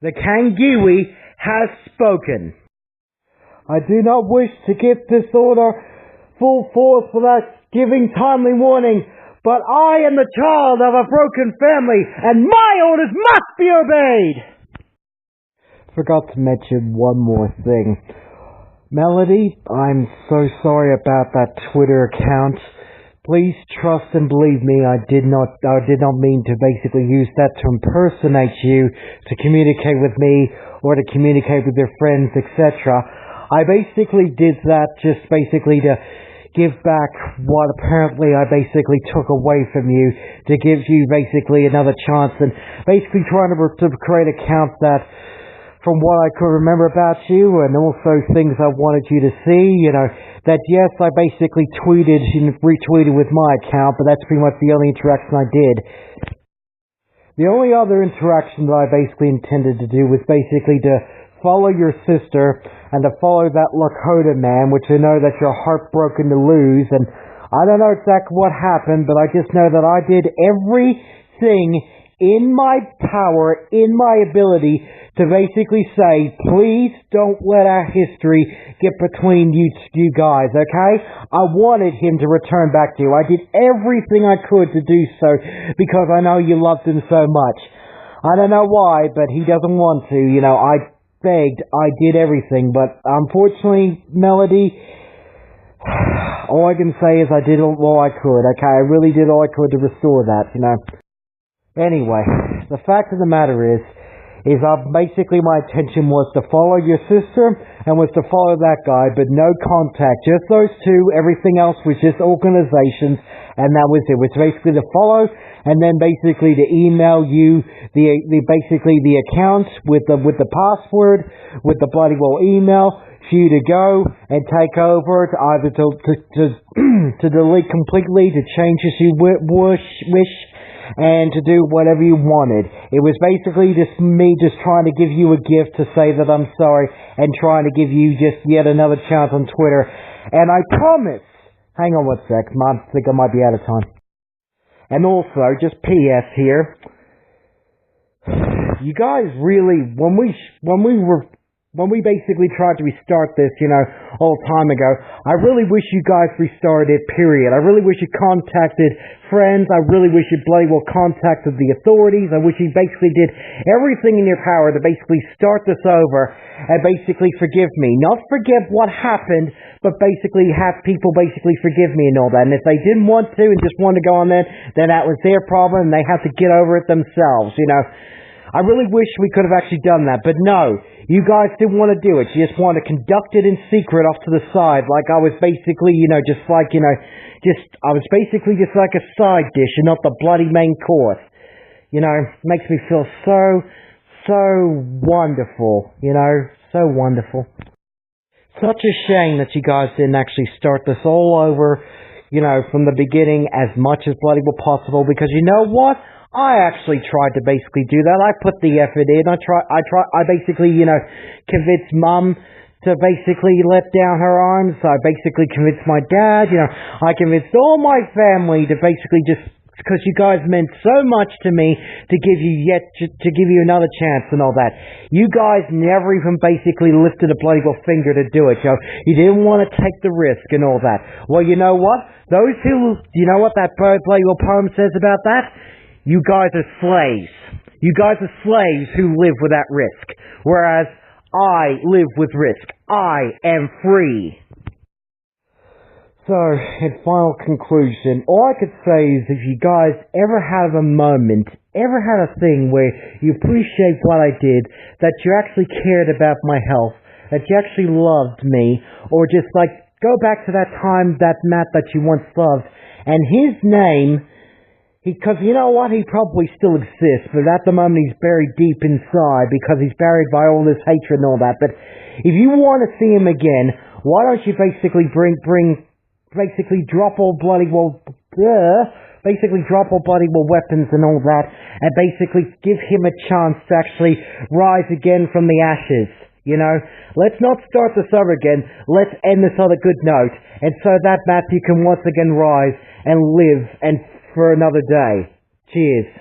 The Kangui has spoken. I do not wish to give this order full force without giving timely warning, but I am the child of a broken family, and my orders must be obeyed! Forgot to mention one more thing. Melody, I'm so sorry about that Twitter account. Please trust and believe me, I did not mean to basically use that to impersonate you, to communicate with me, or to communicate with your friends, etc. I basically did that just basically to give back what apparently I basically took away from you, to give you basically another chance, and basically trying to create accounts that, from what I could remember about you, and also things I wanted you to see, that yes, I basically tweeted and retweeted with my account, but that's pretty much the only interaction I did. The only other interaction that I basically intended to do was basically to follow your sister and to follow that Lakota man, which I know that you're heartbroken to lose, and I don't know exactly what happened, but I just know that I did everything in my power, in my ability, to basically say, please don't let our history get between you guys, okay? I wanted him to return back to you. I did everything I could to do so because I know you loved him so much. I don't know why, but he doesn't want to. I begged, I did everything, but unfortunately, Melody, all I can say is I did all I could, okay? I really did all I could to restore that, Anyway, the fact of the matter is basically my intention was to follow your sister and was to follow that guy, but no contact. Just those two. Everything else was just organizations, and that was it. It was basically to follow, and then basically to email you the account with the password, with the bloody well email for you to go and take over, to either to delete completely, to change as you wish, and to do whatever you wanted. It was basically just me just trying to give you a gift to say that I'm sorry, and trying to give you just yet another chance on Twitter. And I promise, hang on one sec, I think I might be out of time. And also, just PS here, you guys really, when we basically tried to restart this, all time ago, I really wish you guys restarted it, period. I really wish you contacted friends. I really wish you bloody well contacted the authorities. I wish you basically did everything in your power to basically start this over and basically forgive me. Not forget what happened, but basically have people basically forgive me and all that. And if they didn't want to and just wanted to go on then that was their problem and they have to get over it themselves, I really wish we could have actually done that, but no, you guys didn't want to do it. You just want to conduct it in secret off to the side, like I was basically, I was basically just like a side dish and not the bloody main course. Makes me feel so wonderful, so wonderful. Such a shame that you guys didn't actually start this all over, from the beginning as much as bloody well possible, because you know what? I actually tried to basically do that. I put the effort in. I basically, convinced Mum to basically let down her arms. I basically convinced my dad, I convinced all my family to basically just, because you guys meant so much to me, to give you another chance and all that. You guys never even basically lifted a bloody well finger to do it, You didn't want to take the risk and all that. Well, you know what? You know what that bloody well poem says about that? You guys are slaves. You guys are slaves who live without risk. Whereas I live with risk. I am free. So, in final conclusion, all I could say is if you guys ever have a moment, ever had a thing where you appreciate what I did, that you actually cared about my health, that you actually loved me, or just go back to that time, that Matt that you once loved, and his name, because you know what, he probably still exists, but at the moment he's buried deep inside because he's buried by all this hatred and all that. But if you want to see him again, why don't you basically drop all bloody well, weapons and all that, and basically give him a chance to actually rise again from the ashes. Let's not start this over again. Let's end this on a good note, and so that Matthew can once again rise and live and for another day. Cheers.